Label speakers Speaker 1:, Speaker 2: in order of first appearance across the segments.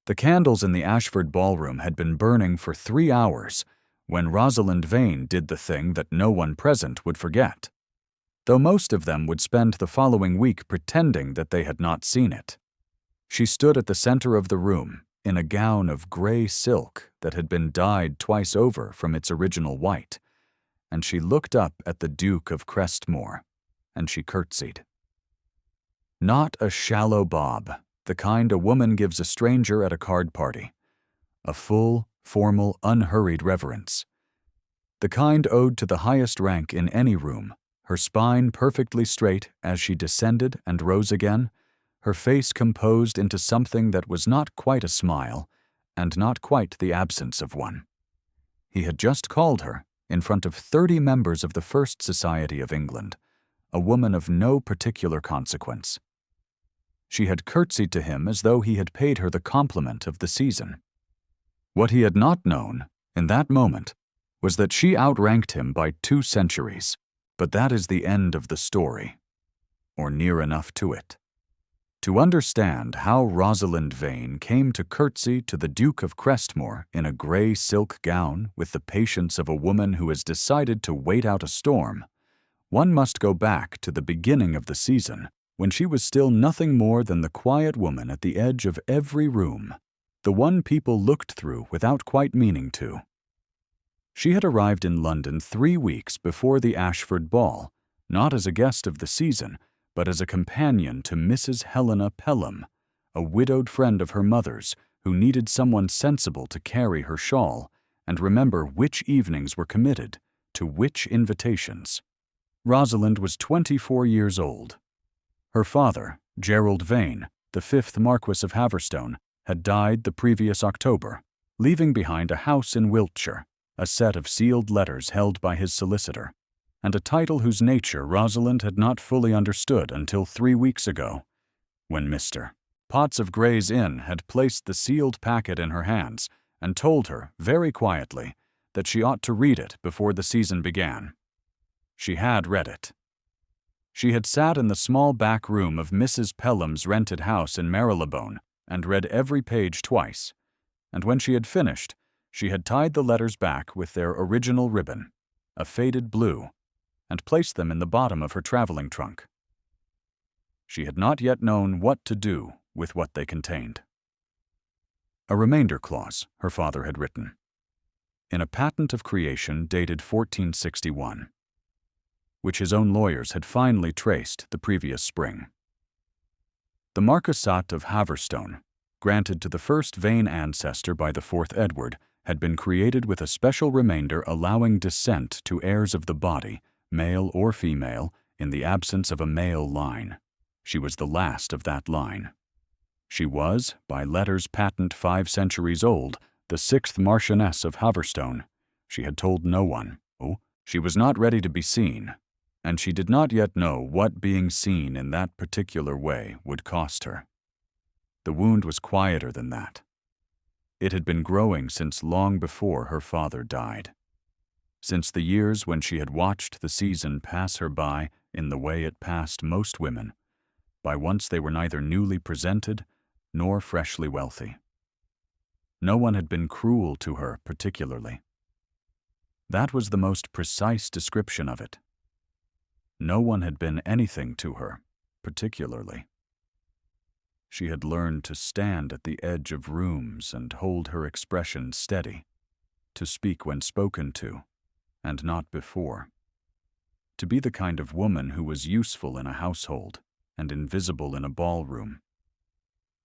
Speaker 1: The candles in the Ashford Ballroom had been burning for 3 hours when Rosalind Vane did the thing that no one present would forget, though most of them would spend the following week pretending that they had not seen it. She stood at the center of the room in a gown of gray silk that had been dyed twice over from its original white, and she looked up at the Duke of Crestmore, and she curtsied. Not a shallow bob, the kind a woman gives a stranger at a card party. A full, formal, unhurried reverence. The kind owed to the highest rank in any room, her spine perfectly straight as she descended and rose again, her face composed into something that was not quite a smile, and not quite the absence of one. He had just called her, in front of 30 members of the First Society of England, a woman of no particular consequence. She had curtsied to him as though he had paid her the compliment of the season. What he had not known, in that moment, was that she outranked him by 2 centuries, but that is the end of the story, or near enough to it. To understand how Rosalind Vane came to curtsy to the Duke of Crestmore in a gray silk gown with the patience of a woman who has decided to wait out a storm, one must go back to the beginning of the season, when she was still nothing more than the quiet woman at the edge of every room, the one people looked through without quite meaning to. She had arrived in London 3 weeks before the Ashford Ball, not as a guest of the season, but as a companion to Mrs. Helena Pelham, a widowed friend of her mother's who needed someone sensible to carry her shawl and remember which evenings were committed to which invitations. Rosalind was 24 years old. Her father, Gerald Vane, the 5th Marquis of Haverstone, had died the previous October, leaving behind a house in Wiltshire, a set of sealed letters held by his solicitor, and a title whose nature Rosalind had not fully understood until 3 weeks ago, when Mr. Potts of Gray's Inn had placed the sealed packet in her hands and told her, very quietly, that she ought to read it before the season began. She had read it. She had sat in the small back room of Mrs. Pelham's rented house in Marylebone and read every page twice, and when she had finished, she had tied the letters back with their original ribbon, a faded blue, and placed them in the bottom of her traveling trunk. She had not yet known what to do with what they contained. A remainder clause, her father had written, in a patent of creation dated 1461, which his own lawyers had finally traced the previous spring. The Marquisate of Haverstone, granted to the first Vane ancestor by the 4th Edward, had been created with a special remainder allowing descent to heirs of the body, male or female, in the absence of a male line. She was the last of that line. She was, by letters patent 5 centuries old, the 6th Marchioness of Haverstone. She had told no one. She was not ready to be seen, and she did not yet know what being seen in that particular way would cost her. The wound was quieter than that. It had been growing since long before her father died. Since the years when she had watched the season pass her by in the way it passed most women, by once they were neither newly presented nor freshly wealthy. No one had been cruel to her particularly. That was the most precise description of it. No one had been anything to her particularly. She had learned to stand at the edge of rooms and hold her expression steady, to speak when spoken to, and not before, to be the kind of woman who was useful in a household and invisible in a ballroom.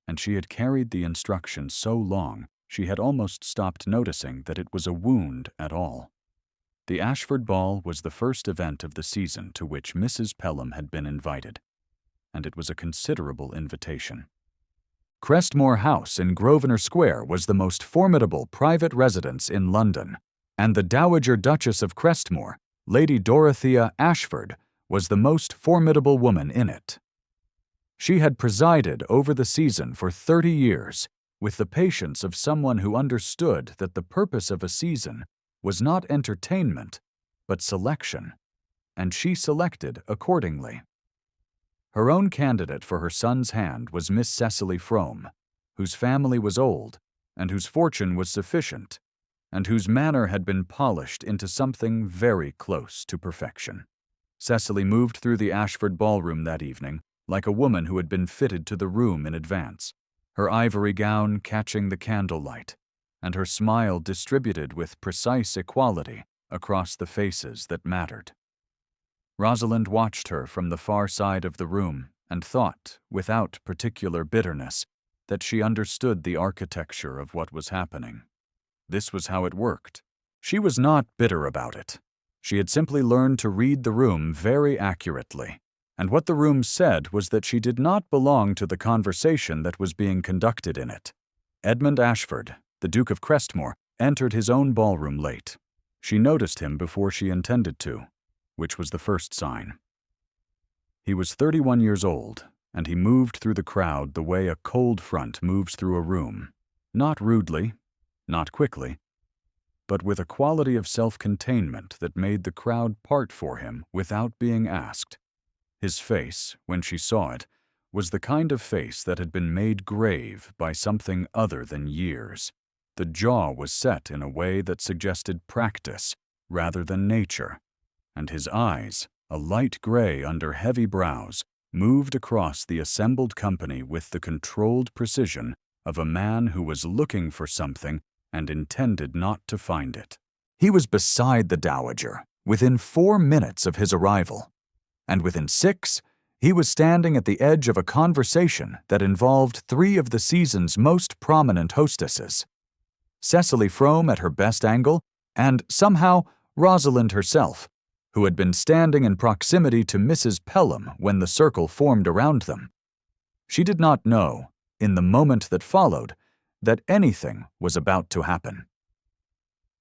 Speaker 1: And she had carried the instruction so long she had almost stopped noticing that it was a wound at all. The Ashford Ball was the first event of the season to which Mrs. Pelham had been invited, and it was a considerable invitation. Crestmore House in Grosvenor Square was the most formidable private residence in London, and the Dowager Duchess of Crestmore, Lady Dorothea Ashford, was the most formidable woman in it. She had presided over the season for 30 years, with the patience of someone who understood that the purpose of a season was not entertainment, but selection, and she selected accordingly. Her own candidate for her son's hand was Miss Cecily Frome, whose family was old, and whose fortune was sufficient, and whose manner had been polished into something very close to perfection. Cecily moved through the Ashford ballroom that evening like a woman who had been fitted to the room in advance, her ivory gown catching the candlelight, and her smile distributed with precise equality across the faces that mattered. Rosalind watched her from the far side of the room and thought, without particular bitterness, that she understood the architecture of what was happening. This was how it worked. She was not bitter about it. She had simply learned to read the room very accurately, and what the room said was that she did not belong to the conversation that was being conducted in it. Edmund Ashford, the Duke of Crestmore, entered his own ballroom late. She noticed him before she intended to, which was the first sign. He was 31 years old, and he moved through the crowd the way a cold front moves through a room, not rudely, not quickly, but with a quality of self-containment that made the crowd part for him without being asked. His face, when she saw it, was the kind of face that had been made grave by something other than years. The jaw was set in a way that suggested practice rather than nature, and his eyes, a light gray under heavy brows, moved across the assembled company with the controlled precision of a man who was looking for something and intended not to find it. He was beside the Dowager within 4 minutes of his arrival, and within 6, he was standing at the edge of a conversation that involved 3 of the season's most prominent hostesses: Cecily Frome at her best angle, and somehow Rosalind herself, who had been standing in proximity to Mrs. Pelham when the circle formed around them. She did not know, in the moment that followed, that anything was about to happen.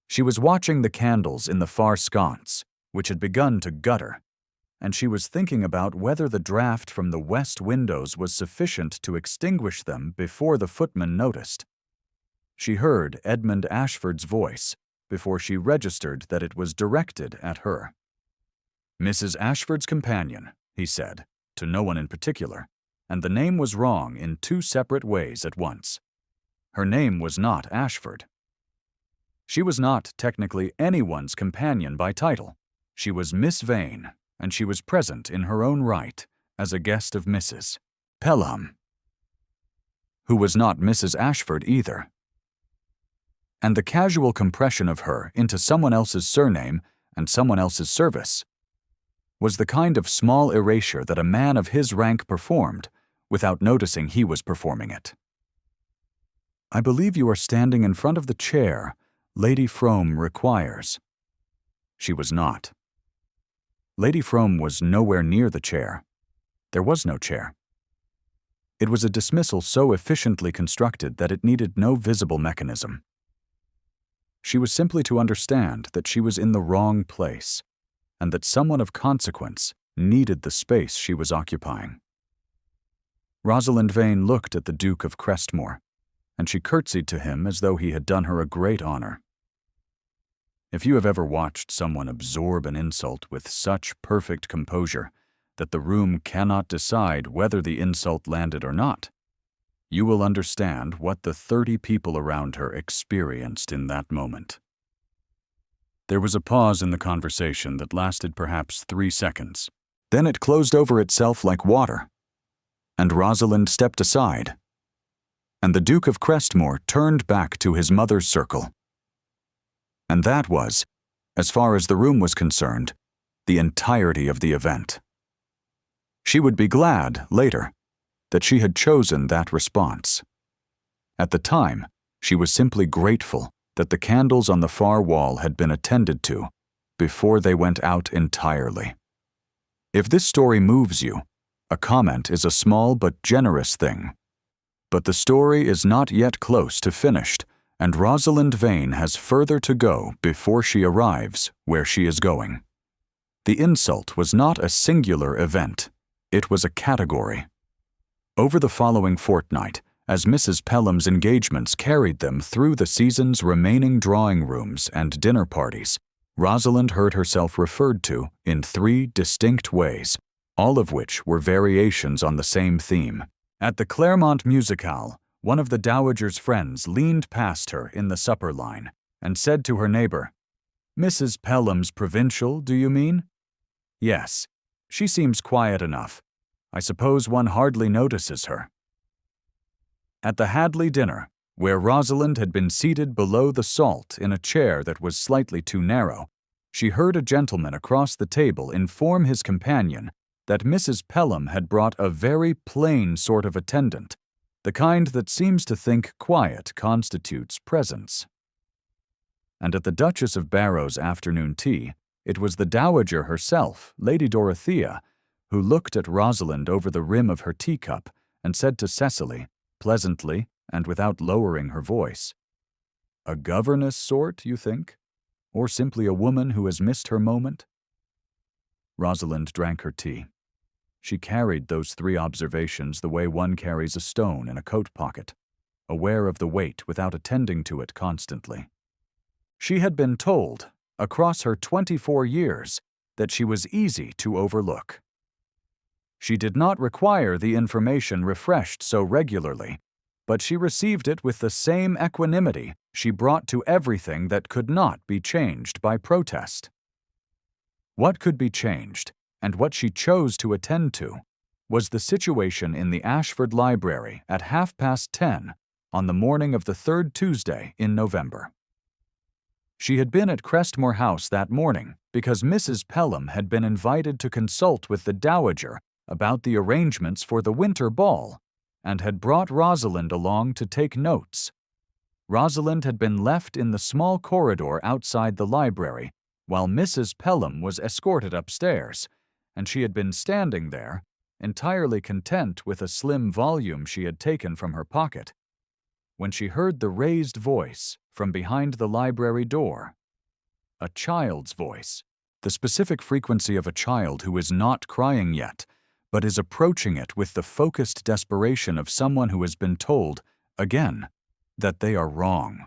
Speaker 1: She was watching the candles in the far sconce, which had begun to gutter, and she was thinking about whether the draught from the west windows was sufficient to extinguish them before the footman noticed. She heard Edmund Ashford's voice before she registered that it was directed at her. "Mrs. Ashford's companion," he said, to no one in particular, and the name was wrong in 2 separate ways at once. Her name was not Ashford. She was not technically anyone's companion by title. She was Miss Vane, and she was present in her own right as a guest of Mrs. Pelham, who was not Mrs. Ashford either. And the casual compression of her into someone else's surname and someone else's service was the kind of small erasure that a man of his rank performed without noticing he was performing it. "I believe you are standing in front of the chair Lady Frome requires." She was not. Lady Frome was nowhere near the chair. There was no chair. It was a dismissal so efficiently constructed that it needed no visible mechanism. She was simply to understand that she was in the wrong place, and that someone of consequence needed the space she was occupying. Rosalind Vane looked at the Duke of Crestmore, and she curtsied to him as though he had done her a great honor. If you have ever watched someone absorb an insult with such perfect composure that the room cannot decide whether the insult landed or not, you will understand what the 30 people around her experienced in that moment. There was a pause in the conversation that lasted perhaps 3 seconds. Then it closed over itself like water, and Rosalind stepped aside, and the Duke of Crestmore turned back to his mother's circle. And that was, as far as the room was concerned, the entirety of the event. She would be glad, later, that she had chosen that response. At the time, she was simply grateful that the candles on the far wall had been attended to before they went out entirely. If this story moves you, a comment is a small but generous thing. But the story is not yet close to finished, and Rosalind Vane has further to go before she arrives where she is going. The insult was not a singular event. It was a category. Over the following fortnight, as Mrs. Pelham's engagements carried them through the season's remaining drawing rooms and dinner parties, Rosalind heard herself referred to in 3 distinct ways, all of which were variations on the same theme. At the Claremont Musicale, one of the dowager's friends leaned past her in the supper line and said to her neighbor, "Mrs. Pelham's provincial, do you mean?" "Yes. She seems quiet enough. I suppose one hardly notices her." At the Hadley dinner, where Rosalind had been seated below the salt in a chair that was slightly too narrow, she heard a gentleman across the table inform his companion that Mrs. Pelham had brought a very plain sort of attendant, the kind that seems to think quiet constitutes presence. And at the Duchess of Barrow's afternoon tea, it was the dowager herself, Lady Dorothea, who looked at Rosalind over the rim of her teacup and said to Cecily, pleasantly and without lowering her voice, "A governess sort, you think? Or simply a woman who has missed her moment?" Rosalind drank her tea. She carried those 3 observations the way one carries a stone in a coat pocket, aware of the weight without attending to it constantly. She had been told, across her 24 years, that she was easy to overlook. She did not require the information refreshed so regularly, but she received it with the same equanimity she brought to everything that could not be changed by protest. What could be changed, and what she chose to attend to, was the situation in the Ashford Library at 10:30 on the morning of the 3rd Tuesday in November. She had been at Crestmore House that morning because Mrs. Pelham had been invited to consult with the dowager about the arrangements for the winter ball, and had brought Rosalind along to take notes. Rosalind had been left in the small corridor outside the library, while Mrs. Pelham was escorted upstairs, and she had been standing there, entirely content with a slim volume she had taken from her pocket, when she heard the raised voice from behind the library door. A child's voice, the specific frequency of a child who is not crying yet, but is approaching it with the focused desperation of someone who has been told, again, that they are wrong.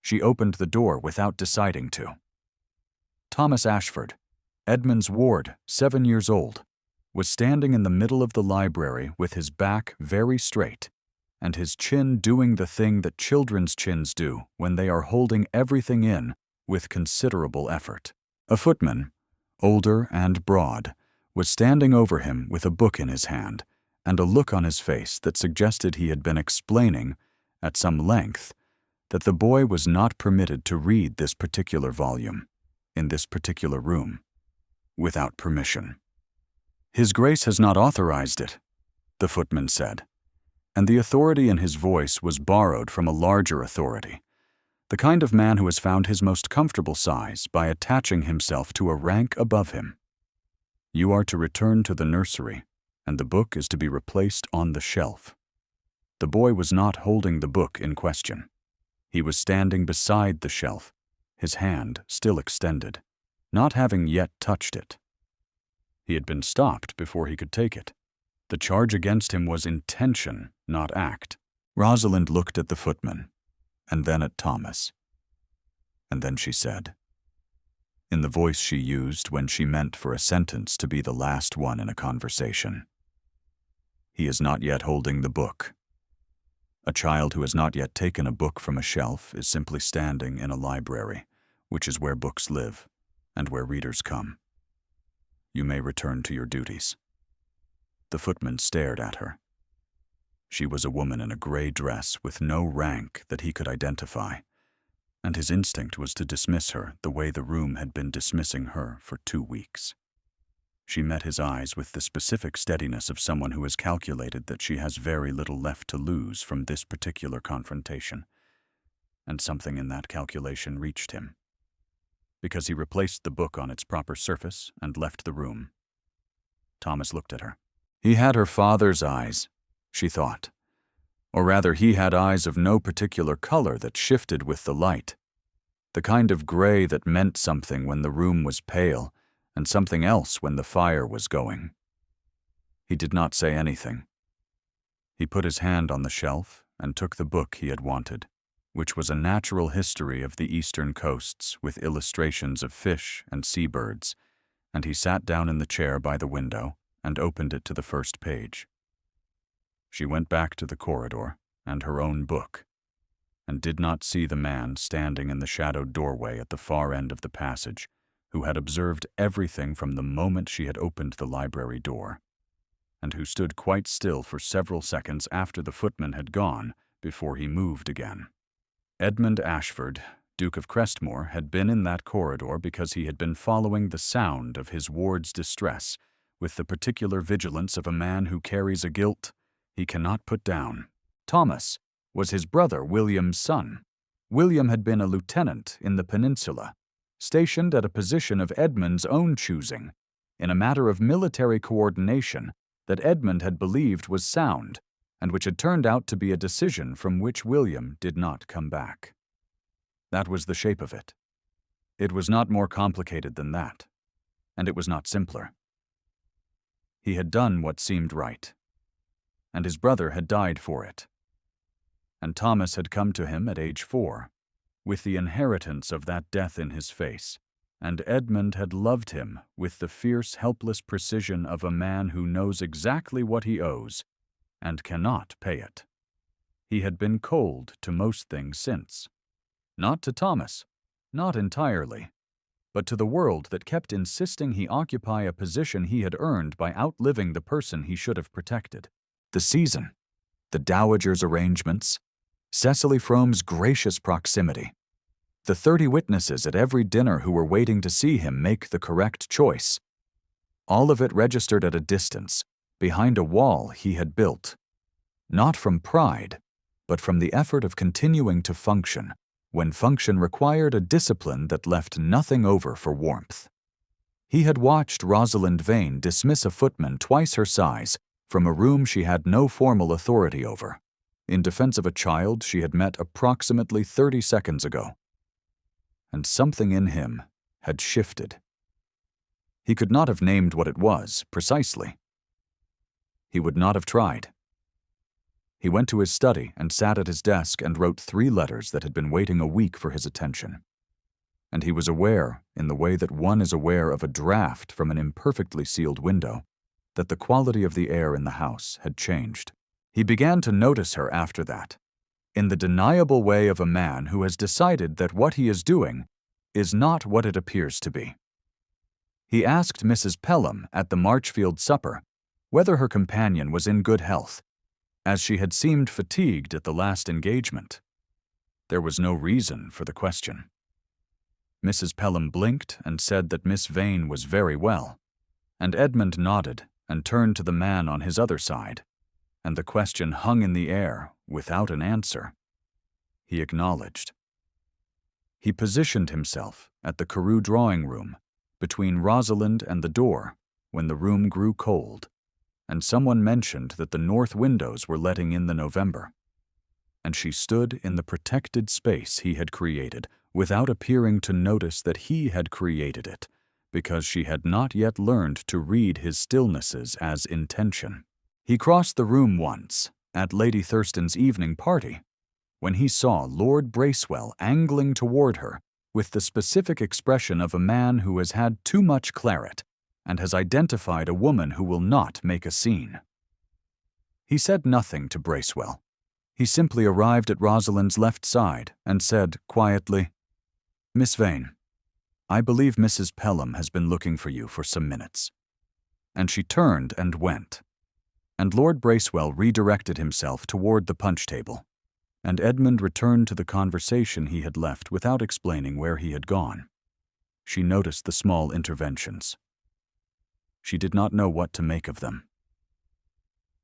Speaker 1: She opened the door without deciding to. Thomas Ashford, Edmund's ward, 7 years old, was standing in the middle of the library with his back very straight, and his chin doing the thing that children's chins do when they are holding everything in with considerable effort. A footman, older and broad, was standing over him with a book in his hand and a look on his face that suggested he had been explaining, at some length, that the boy was not permitted to read this particular volume, in this particular room, without permission. "His Grace has not authorized it," the footman said, and the authority in his voice was borrowed from a larger authority, the kind of man who has found his most comfortable size by attaching himself to a rank above him. "You are to return to the nursery, and the book is to be replaced on the shelf." The boy was not holding the book in question. He was standing beside the shelf, his hand still extended, not having yet touched it. He had been stopped before he could take it. The charge against him was intention, not act. Rosalind looked at the footman, and then at Thomas. And then she said, in the voice she used when she meant for a sentence to be the last one in a conversation, "He is not yet holding the book." A child who has not yet taken a book from a shelf is simply standing in a library, which is where books live, and where readers come. "You may return to your duties." The footman stared at her. She was a woman in a gray dress with no rank that he could identify, and his instinct was to dismiss her the way the room had been dismissing her for 2 weeks. She met his eyes with the specific steadiness of someone who has calculated that she has very little left to lose from this particular confrontation, and something in that calculation reached him, because he replaced the book on its proper surface and left the room. Thomas looked at her. He had her father's eyes, she thought. Or rather, he had eyes of no particular color that shifted with the light, the kind of gray that meant something when the room was pale and something else when the fire was going. He did not say anything. He put his hand on the shelf and took the book he had wanted, which was a natural history of the eastern coasts with illustrations of fish and seabirds, and he sat down in the chair by the window and opened it to the first page. She went back to the corridor, and her own book, and did not see the man standing in the shadowed doorway at the far end of the passage, who had observed everything from the moment she had opened the library door, and who stood quite still for several seconds after the footman had gone before he moved again. Edmund Ashford, Duke of Crestmore, had been in that corridor because he had been following the sound of his ward's distress with the particular vigilance of a man who carries a guilt he cannot put down. Thomas was his brother William's son. William had been a lieutenant in the peninsula, stationed at a position of Edmund's own choosing, in a matter of military coordination that Edmund had believed was sound, and which had turned out to be a decision from which William did not come back. That was the shape of it. It was not more complicated than that, and it was not simpler. He had done what seemed right, and his brother had died for it. And Thomas had come to him at age 4, with the inheritance of that death in his face, and Edmund had loved him with the fierce, helpless precision of a man who knows exactly what he owes and cannot pay it. He had been cold to most things since. Not to Thomas, not entirely, but to the world that kept insisting he occupy a position he had earned by outliving the person he should have protected. The season, the dowager's arrangements, Cecily Frome's gracious proximity, the 30 witnesses at every dinner who were waiting to see him make the correct choice. All of it registered at a distance, behind a wall he had built, not from pride, but from the effort of continuing to function, when function required a discipline that left nothing over for warmth. He had watched Rosalind Vane dismiss a footman twice her size from a room she had no formal authority over, in defense of a child she had met approximately 30 seconds ago. And something in him had shifted. He could not have named what it was, precisely. He would not have tried. He went to his study and sat at his desk and wrote 3 letters that had been waiting a week for his attention. And he was aware, in the way that one is aware of a draft from an imperfectly sealed window, that the quality of the air in the house had changed. He began to notice her after that, in the deniable way of a man who has decided that what he is doing is not what it appears to be. He asked Mrs. Pelham at the Marchfield supper whether her companion was in good health, as she had seemed fatigued at the last engagement. There was no reason for the question. Mrs. Pelham blinked and said that Miss Vane was very well, and Edmund nodded and turned to the man on his other side, and the question hung in the air without an answer. He acknowledged. He positioned himself at the Carew drawing room, between Rosalind and the door, when the room grew cold, and someone mentioned that the north windows were letting in the November, and she stood in the protected space he had created without appearing to notice that he had created it, because she had not yet learned to read his stillnesses as intention. He crossed the room once, at Lady Thurston's evening party, when he saw Lord Bracewell angling toward her with the specific expression of a man who has had too much claret and has identified a woman who will not make a scene. He said nothing to Bracewell. He simply arrived at Rosalind's left side and said quietly, "Miss Vane, I believe Mrs. Pelham has been looking for you for some minutes." And she turned and went, and Lord Bracewell redirected himself toward the punch table, and Edmund returned to the conversation he had left without explaining where he had gone. She noticed the small interventions. She did not know what to make of them.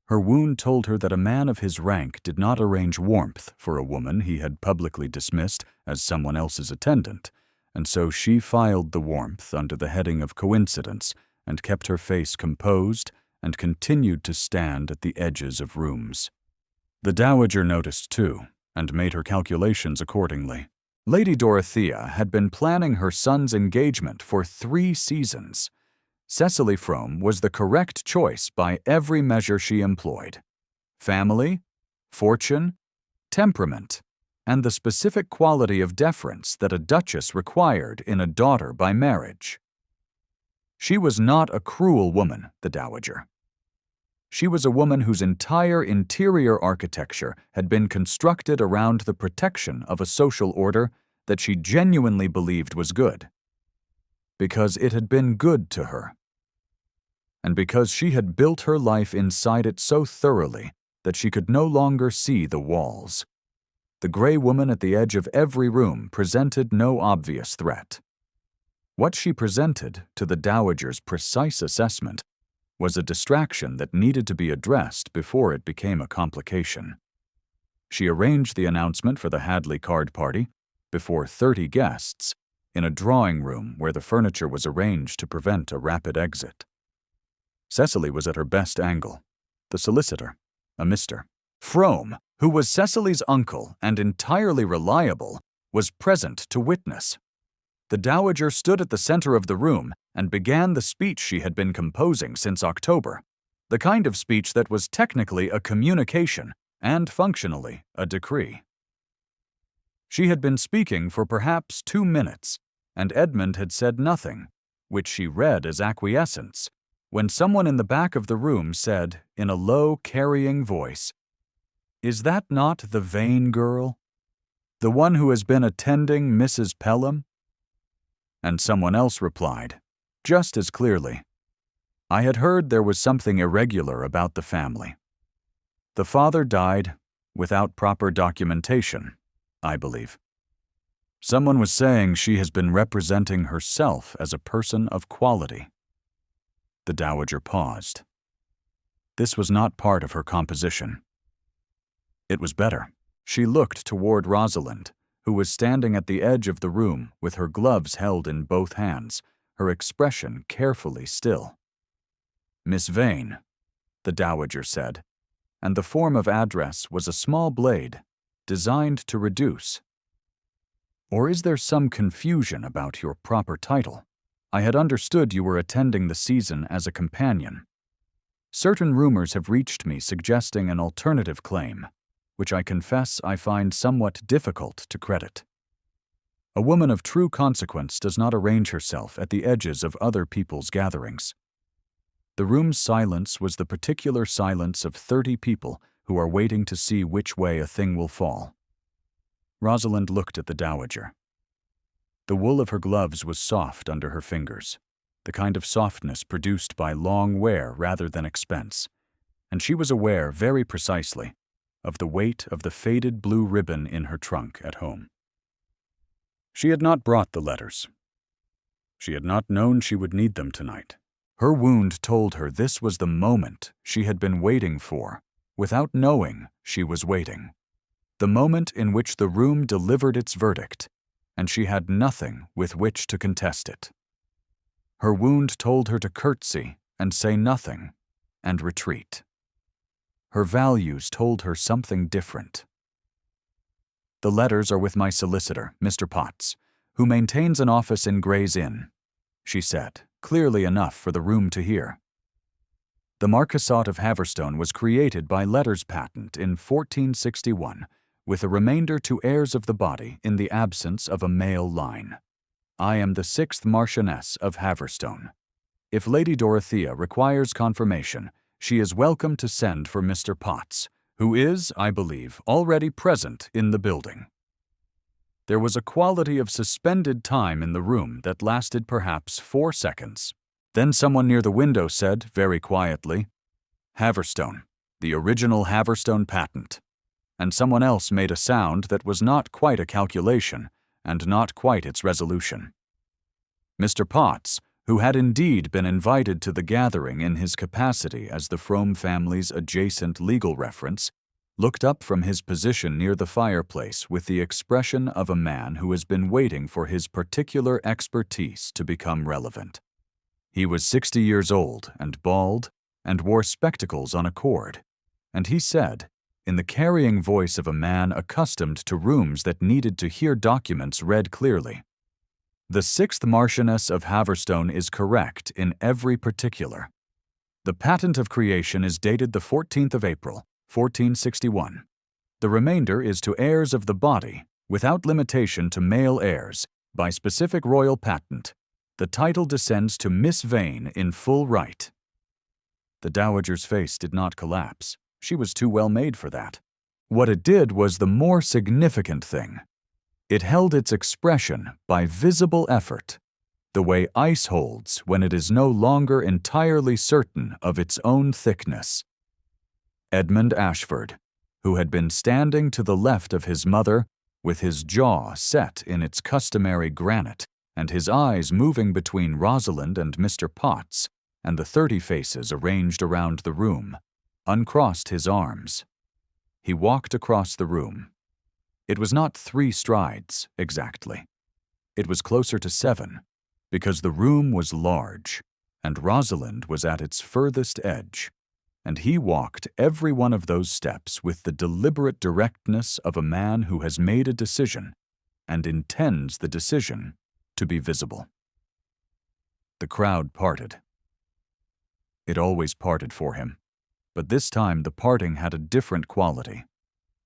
Speaker 1: Her wound told her that a man of his rank did not arrange warmth for a woman he had publicly dismissed as someone else's attendant, and so she filed the warmth under the heading of coincidence and kept her face composed and continued to stand at the edges of rooms. The dowager noticed too, and made her calculations accordingly. Lady Dorothea had been planning her son's engagement for 3 seasons. Cecily Frome was the correct choice by every measure she employed: family, fortune, temperament, and the specific quality of deference that a duchess required in a daughter by marriage. She was not a cruel woman, the dowager. She was a woman whose entire interior architecture had been constructed around the protection of a social order that she genuinely believed was good. Because it had been good to her. And because she had built her life inside it so thoroughly that she could no longer see the walls. The gray woman at the edge of every room presented no obvious threat. What she presented, to the Dowager's precise assessment, was a distraction that needed to be addressed before it became a complication. She arranged the announcement for the Hadley card party, before 30 guests, in a drawing room where the furniture was arranged to prevent a rapid exit. Cecily was at her best angle. The solicitor, a Mr. Frome, who was Cecily's uncle and entirely reliable, was present to witness. The Dowager stood at the center of the room and began the speech she had been composing since October, the kind of speech that was technically a communication and functionally a decree. She had been speaking for perhaps 2 minutes, and Edmund had said nothing, which she read as acquiescence, when someone in the back of the room said, in a low, carrying voice, "Is that not the Vane girl? The one who has been attending Mrs. Pelham?" And someone else replied, just as clearly, "I had heard there was something irregular about the family. The father died without proper documentation, I believe. Someone was saying she has been representing herself as a person of quality." The Dowager paused. This was not part of her composition. It was better. She looked toward Rosalind, who was standing at the edge of the room with her gloves held in both hands, her expression carefully still. "Miss Vane," the Dowager said, and the form of address was a small blade, designed to reduce. "Or is there some confusion about your proper title? I had understood you were attending the season as a companion. Certain rumors have reached me suggesting an alternative claim, which I confess I find somewhat difficult to credit. A woman of true consequence does not arrange herself at the edges of other people's gatherings." The room's silence was the particular silence of 30 people who are waiting to see which way a thing will fall. Rosalind looked at the Dowager. The wool of her gloves was soft under her fingers, the kind of softness produced by long wear rather than expense, and she was aware very precisely of the weight of the faded blue ribbon in her trunk at home. She had not brought the letters. She had not known she would need them tonight. Her wound told her this was the moment she had been waiting for, without knowing she was waiting. The moment in which the room delivered its verdict, and she had nothing with which to contest it. Her wound told her to curtsy and say nothing, and retreat. Her values told her something different. "The letters are with my solicitor, Mr. Potts, who maintains an office in Gray's Inn," she said, clearly enough for the room to hear. The Marquessate of Haverstone was created by letters patent in 1461, with a remainder to heirs of the body in the absence of a male line. I am the 6th Marchioness of Haverstone. If Lady Dorothea requires confirmation, she is welcome to send for Mr. Potts, who is, I believe, already present in the building. There was a quality of suspended time in the room that lasted perhaps 4 seconds. Then someone near the window said, very quietly, "Haverstone, the original Haverstone patent." And someone else made a sound that was not quite a calculation, and not quite its resolution. Mr. Potts, who had indeed been invited to the gathering in his capacity as the Frome family's adjacent legal reference, looked up from his position near the fireplace with the expression of a man who has been waiting for his particular expertise to become relevant. He was 60 years old and bald, and wore spectacles on a cord, and he said, in the carrying voice of a man accustomed to rooms that needed to hear documents read clearly, "The 6th Marchioness of Haverstone is correct in every particular. The patent of creation is dated the 14th of April, 1461. The remainder is to heirs of the body, without limitation to male heirs, by specific royal patent. The title descends to Miss Vane in full right." The dowager's face did not collapse. She was too well made for that. What it did was the more significant thing. It held its expression by visible effort, the way ice holds when it is no longer entirely certain of its own thickness. Edmund Ashford, who had been standing to the left of his mother, with his jaw set in its customary granite and his eyes moving between Rosalind and Mr. Potts and the 30 faces arranged around the room, uncrossed his arms. He walked across the room. It was not 3 strides, exactly. It was closer to 7, because the room was large, and Rosalind was at its furthest edge, and he walked every one of those steps with the deliberate directness of a man who has made a decision and intends the decision to be visible. The crowd parted. It always parted for him, but this time the parting had a different quality.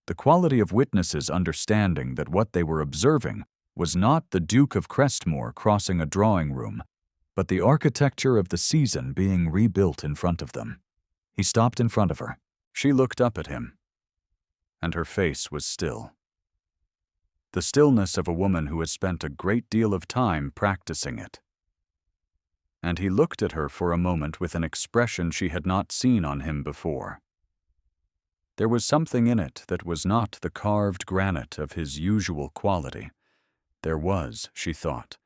Speaker 1: The quality of witnesses understanding that what they were observing was not the Duke of Crestmore crossing a drawing room, but the architecture of the season being rebuilt in front of them. He stopped in front of her. She looked up at him, and her face was still. The stillness of a woman who has spent a great deal of time practicing it. And he looked at her for a moment with an expression she had not seen on him before. There was something in it that was not the carved granite of his usual quality. There was, she thought,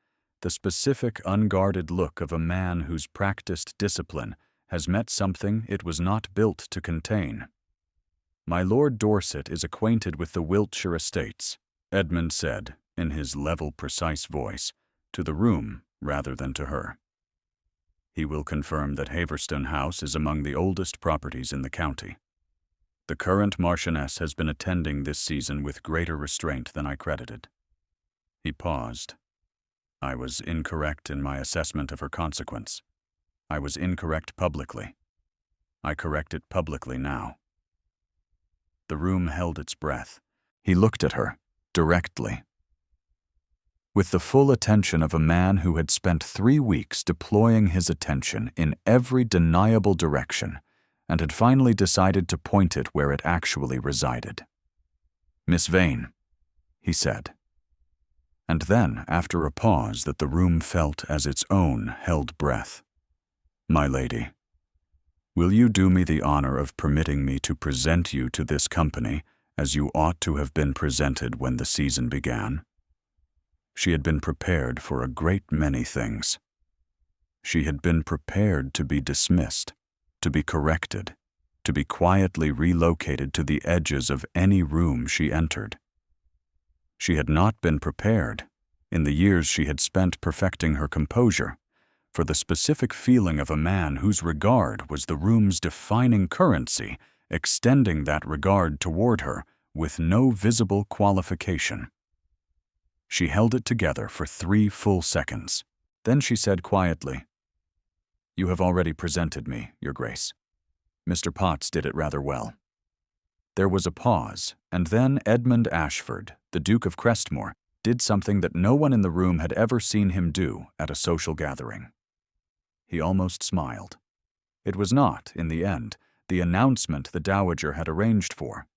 Speaker 1: the specific, unguarded look of a man whose practiced discipline has met something it was not built to contain. "My Lord Dorset is acquainted with the Wiltshire estates," Edmund said, in his level, precise voice, to the room rather than to her. "He will confirm that Haverstone House is among the oldest properties in the county. The current Marchioness has been attending this season with greater restraint than I credited." He paused. "I was incorrect in my assessment of her consequence. I was incorrect publicly. I correct it publicly now." The room held its breath. He looked at her, directly, with the full attention of a man who had spent 3 weeks deploying his attention in every deniable direction and had finally decided to point it where it actually resided. "Miss Vane," he said. And then, after a pause that the room felt as its own held breath, "My lady, will you do me the honor of permitting me to present you to this company as you ought to have been presented when the season began?" She had been prepared for a great many things. She had been prepared to be dismissed, to be corrected, to be quietly relocated to the edges of any room she entered. She had not been prepared, in the years she had spent perfecting her composure, for the specific feeling of a man whose regard was the room's defining currency, extending that regard toward her with no visible qualification. She held it together for 3 full seconds. Then she said quietly, "You have already presented me, Your Grace. Mr. Potts did it rather well." There was a pause, and then Edmund Ashford, the Duke of Crestmore, did something that no one in the room had ever seen him do at a social gathering. He almost smiled. It was not, in the end, the announcement the Dowager had arranged for.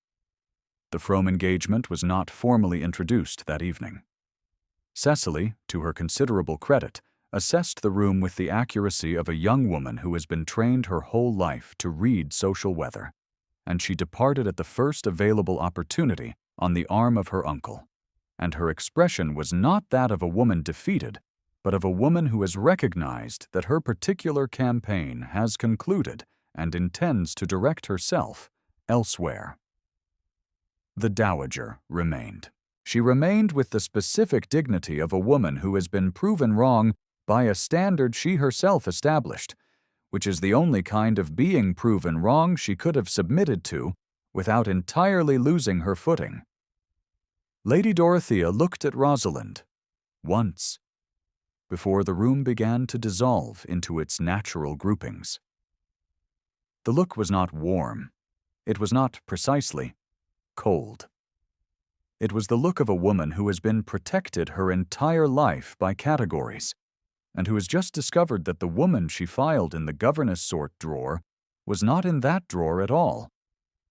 Speaker 1: The Frome engagement was not formally introduced that evening. Cecily, to her considerable credit, assessed the room with the accuracy of a young woman who has been trained her whole life to read social weather, and she departed at the first available opportunity on the arm of her uncle. And her expression was not that of a woman defeated, but of a woman who has recognized that her particular campaign has concluded and intends to direct herself elsewhere. The Dowager remained. She remained with the specific dignity of a woman who has been proven wrong by a standard she herself established, which is the only kind of being proven wrong she could have submitted to without entirely losing her footing. Lady Dorothea looked at Rosalind once before the room began to dissolve into its natural groupings. The look was not warm. It was not precisely cold. It was the look of a woman who has been protected her entire life by categories, and who has just discovered that the woman she filed in the governess sort drawer was not in that drawer at all,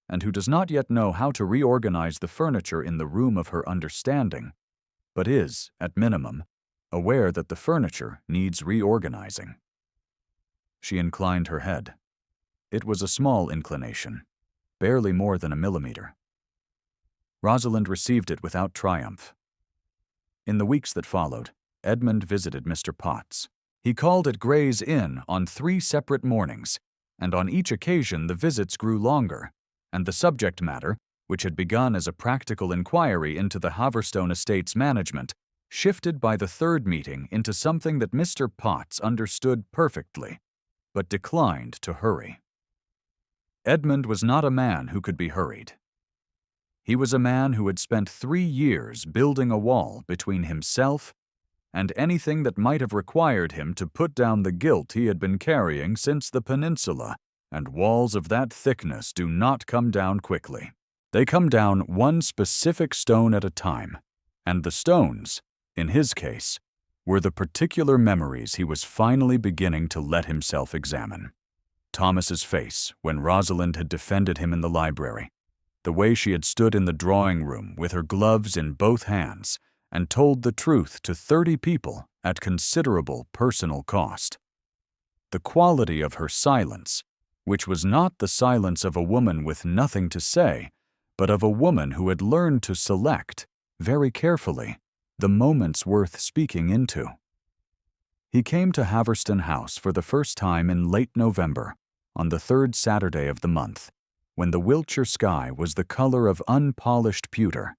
Speaker 1: and who does not yet know how to reorganize the furniture in the room of her understanding, but is, at minimum, aware that the furniture needs reorganizing. She inclined her head. It was a small inclination, barely more than a millimeter. Rosalind received it without triumph. In the weeks that followed, Edmund visited Mr. Potts. He called at Gray's Inn on 3 separate mornings, and on each occasion the visits grew longer, and the subject matter, which had begun as a practical inquiry into the Haverstone estate's management, shifted by the third meeting into something that Mr. Potts understood perfectly, but declined to hurry. Edmund was not a man who could be hurried. He was a man who had spent 3 years building a wall between himself and anything that might have required him to put down the guilt he had been carrying since the peninsula, and walls of that thickness do not come down quickly. They come down one specific stone at a time, and the stones, in his case, were the particular memories he was finally beginning to let himself examine. Thomas's face when Rosalind had defended him in the library, the way she had stood in the drawing room with her gloves in both hands and told the truth to 30 people at considerable personal cost. The quality of her silence, which was not the silence of a woman with nothing to say, but of a woman who had learned to select, very carefully, the moments worth speaking into. He came to Haverstone House for the first time in late November, on the 3rd Saturday of the month, when the Wiltshire sky was the color of unpolished pewter,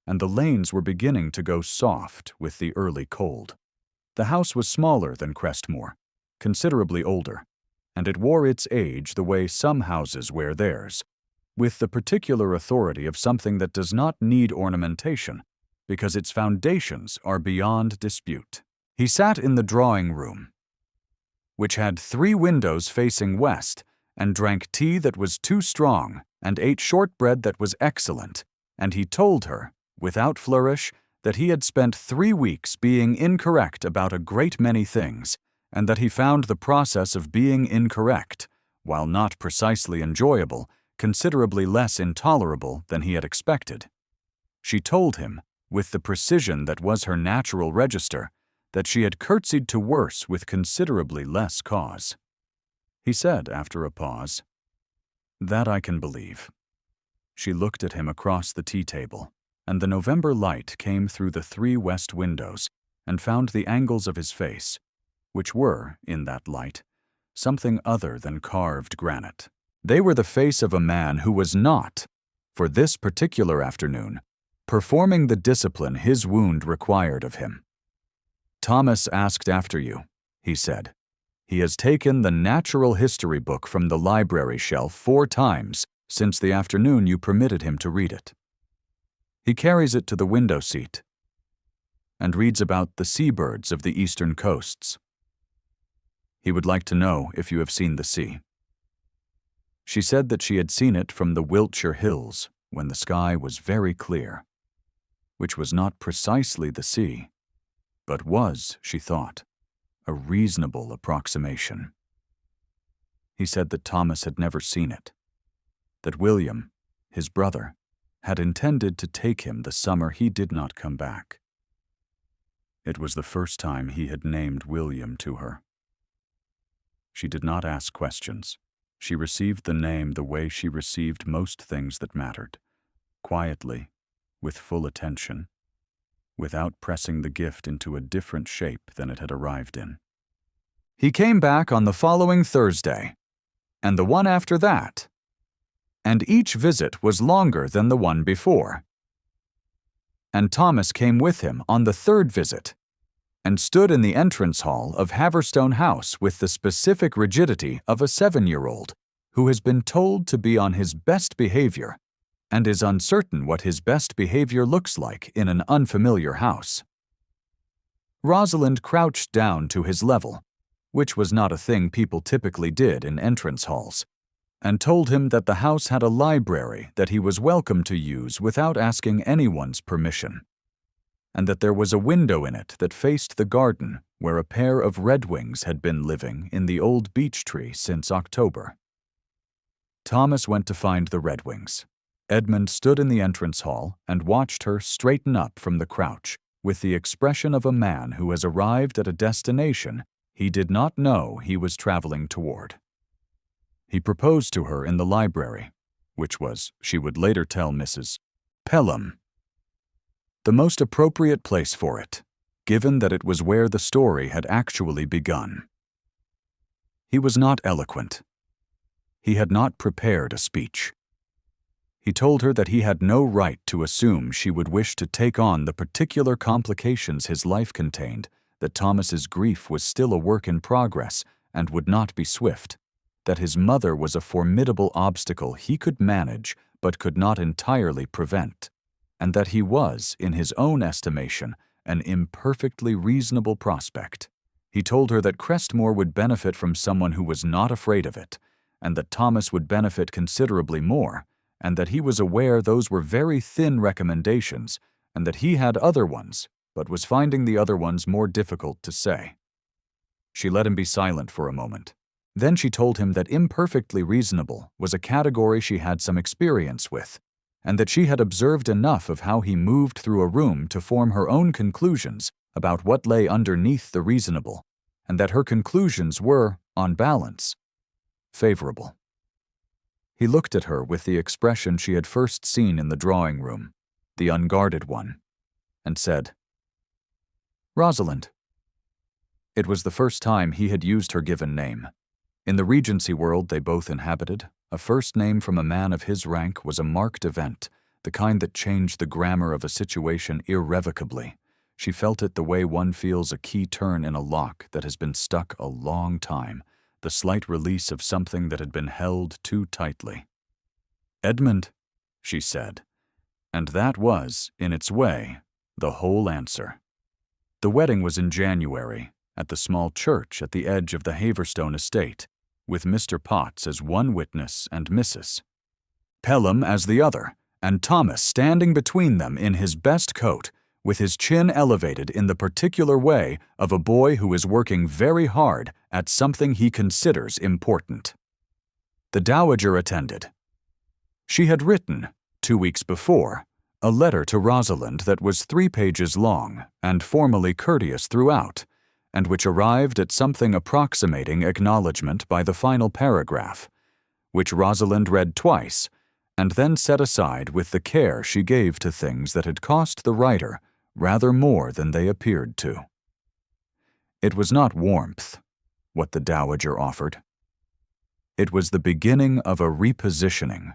Speaker 1: and the lanes were beginning to go soft with the early cold. The house was smaller than Crestmoor, considerably older, and it wore its age the way some houses wear theirs, with the particular authority of something that does not need ornamentation, because its foundations are beyond dispute. He sat in the drawing room, which had 3 windows facing west, and drank tea that was too strong and ate shortbread that was excellent, and he told her, without flourish, that he had spent 3 weeks being incorrect about a great many things, and that he found the process of being incorrect, while not precisely enjoyable, considerably less intolerable than he had expected. She told him, with the precision that was her natural register, that she had curtsied to worse with considerably less cause. He said, after a pause, "That I can believe." She looked at him across the tea-table, and the November light came through the 3 west windows and found the angles of his face, which were, in that light, something other than carved granite. They were the face of a man who was not, for this particular afternoon, performing the discipline his wound required of him. "Thomas asked after you," he said. "He has taken the natural history book from the library shelf 4 times since the afternoon you permitted him to read it. He carries it to the window seat and reads about the seabirds of the eastern coasts. He would like to know if you have seen the sea." She said that she had seen it from the Wiltshire hills when the sky was very clear, which was not precisely the sea, but was, she thought, a reasonable approximation. He said that Thomas had never seen it, that William, his brother, had intended to take him the summer he did not come back. It was the first time he had named William to her. She did not ask questions. She received the name the way she received most things that mattered, quietly, with full attention, without pressing the gift into a different shape than it had arrived in. He came back on the following Thursday, and the one after that, and each visit was longer than the one before. And Thomas came with him on the 3rd visit, and stood in the entrance hall of Haverstone House with the specific rigidity of a 7-year-old who has been told to be on his best behavior and is uncertain what his best behavior looks like in an unfamiliar house. Rosalind crouched down to his level, which was not a thing people typically did in entrance halls, and told him that the house had a library that he was welcome to use without asking anyone's permission, and that there was a window in it that faced the garden where a pair of redwings had been living in the old beech tree since October. Thomas went to find the Red Wings. Edmund stood in the entrance hall and watched her straighten up from the crouch with the expression of a man who has arrived at a destination he did not know he was traveling toward. He proposed to her in the library, which was, she would later tell Mrs. Pelham, the most appropriate place for it, given that it was where the story had actually begun. He was not eloquent. He had not prepared a speech. He told her that he had no right to assume she would wish to take on the particular complications his life contained, that Thomas's grief was still a work in progress and would not be swift, that his mother was a formidable obstacle he could manage but could not entirely prevent, and that he was, in his own estimation, an imperfectly reasonable prospect. He told her that Crestmore would benefit from someone who was not afraid of it, and that Thomas would benefit considerably more, and that he was aware those were very thin recommendations, and that he had other ones, but was finding the other ones more difficult to say. She let him be silent for a moment. Then she told him that imperfectly reasonable was a category she had some experience with, and that she had observed enough of how he moved through a room to form her own conclusions about what lay underneath the reasonable, and that her conclusions were, on balance, favorable. He looked at her with the expression she had first seen in the drawing room, the unguarded one, and said, "Rosalind." It was the first time he had used her given name. In the Regency world they both inhabited, a first name from a man of his rank was a marked event, the kind that changed the grammar of a situation irrevocably. She felt it the way one feels a key turn in a lock that has been stuck a long time, the slight release of something that had been held too tightly. "Edmund," she said, and that was, in its way, the whole answer. The wedding was in January, at the small church at the edge of the Haverstone estate, with Mr. Potts as one witness and Mrs. Pelham as the other, and Thomas standing between them in his best coat, with his chin elevated in the particular way of a boy who is working very hard at something he considers important. The Dowager attended. She had written, 2 weeks before, a letter to Rosalind that was 3 pages long and formally courteous throughout, and which arrived at something approximating acknowledgment by the final paragraph, which Rosalind read twice, and then set aside with the care she gave to things that had cost the writer rather more than they appeared to. It was not warmth, what the Dowager offered. It was the beginning of a repositioning,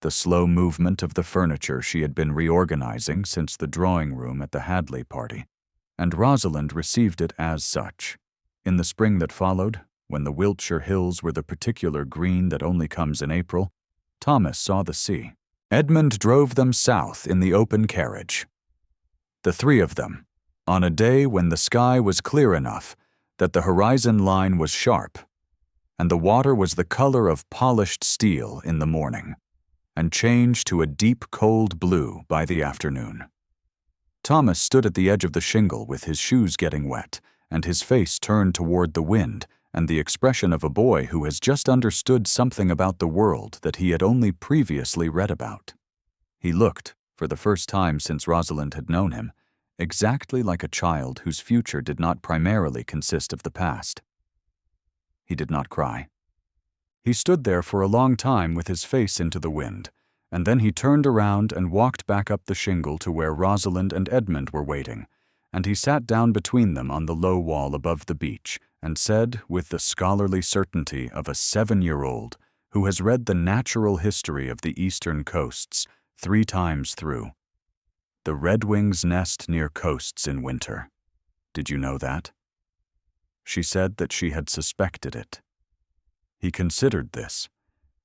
Speaker 1: the slow movement of the furniture she had been reorganizing since the drawing room at the Hadley party, and Rosalind received it as such. In the spring that followed, when the Wiltshire hills were the particular green that only comes in April, Thomas saw the sea. Edmund drove them south in the open carriage. The 3 of them, on a day when the sky was clear enough that the horizon line was sharp, and the water was the color of polished steel in the morning, and changed to a deep cold blue by the afternoon. Thomas stood at the edge of the shingle with his shoes getting wet, and his face turned toward the wind and the expression of a boy who has just understood something about the world that he had only previously read about. He looked, for the first time since Rosalind had known him, exactly like a child whose future did not primarily consist of the past. He did not cry. He stood there for a long time with his face into the wind, and then he turned around and walked back up the shingle to where Rosalind and Edmund were waiting, and he sat down between them on the low wall above the beach and said, with the scholarly certainty of a 7-year-old who has read the natural history of the eastern coasts 3 times through, "The redwings nest near coasts in winter. Did you know that?" She said that she had suspected it. He considered this,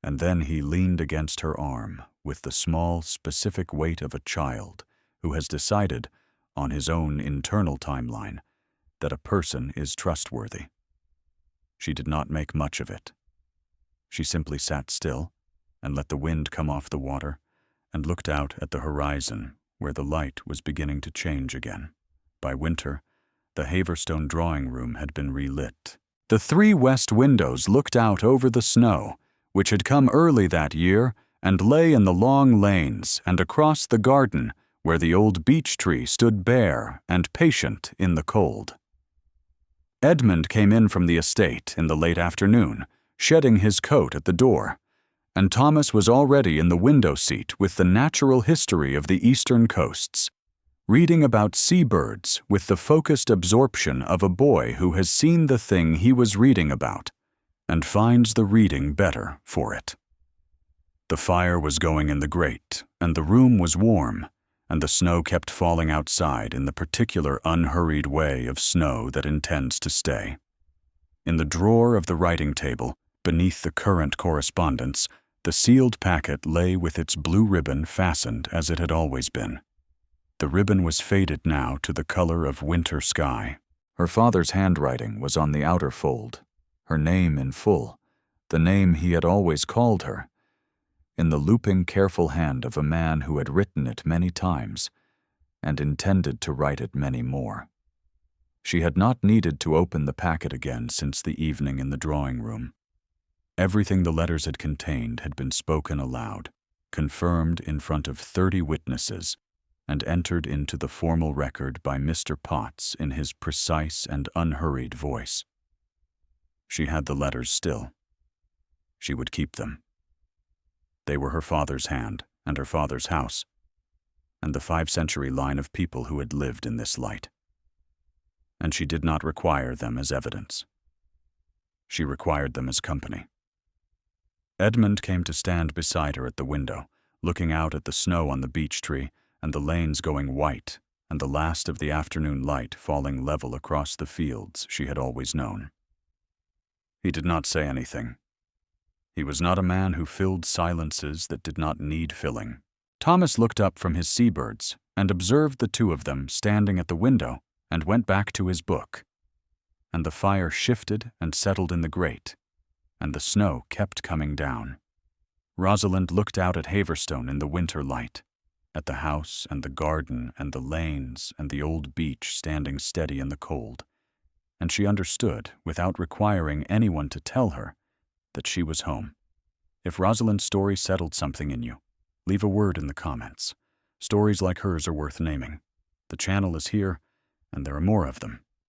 Speaker 1: and then he leaned against her arm with the small, specific weight of a child who has decided, on his own internal timeline, that a person is trustworthy. She did not make much of it. She simply sat still and let the wind come off the water and looked out at the horizon where the light was beginning to change again. By winter, the Haverstone drawing room had been relit. The 3 west windows looked out over the snow, which had come early that year and lay in the long lanes and across the garden where the old beech tree stood bare and patient in the cold. Edmund came in from the estate in the late afternoon, shedding his coat at the door, and Thomas was already in the window seat with the natural history of the eastern coasts, reading about seabirds with the focused absorption of a boy who has seen the thing he was reading about and finds the reading better for it. The fire was going in the grate, and the room was warm, and the snow kept falling outside in the particular unhurried way of snow that intends to stay. In the drawer of the writing table, beneath the current correspondence, the sealed packet lay with its blue ribbon fastened as it had always been. The ribbon was faded now to the color of winter sky. Her father's handwriting was on the outer fold, her name in full, the name he had always called her, in the looping, careful hand of a man who had written it many times and intended to write it many more. She had not needed to open the packet again since the evening in the drawing room. Everything the letters had contained had been spoken aloud, confirmed in front of 30 witnesses, and entered into the formal record by Mr. Potts in his precise and unhurried voice. She had the letters still. She would keep them. They were her father's hand and her father's house, and the 5th-century line of people who had lived in this light. And she did not require them as evidence. She required them as company. Edmund came to stand beside her at the window, looking out at the snow on the beech tree and the lanes going white and the last of the afternoon light falling level across the fields she had always known. He did not say anything. He was not a man who filled silences that did not need filling. Thomas looked up from his seabirds and observed the two of them standing at the window and went back to his book. And the fire shifted and settled in the grate, and the snow kept coming down. Rosalind looked out at Haverstone in the winter light, at the house and the garden and the lanes and the old beech standing steady in the cold, and she understood, without requiring anyone to tell her, that she was home. If Rosalind's story settled something in you, leave a word in the comments. Stories like hers are worth naming. The channel is here, and there are more of them.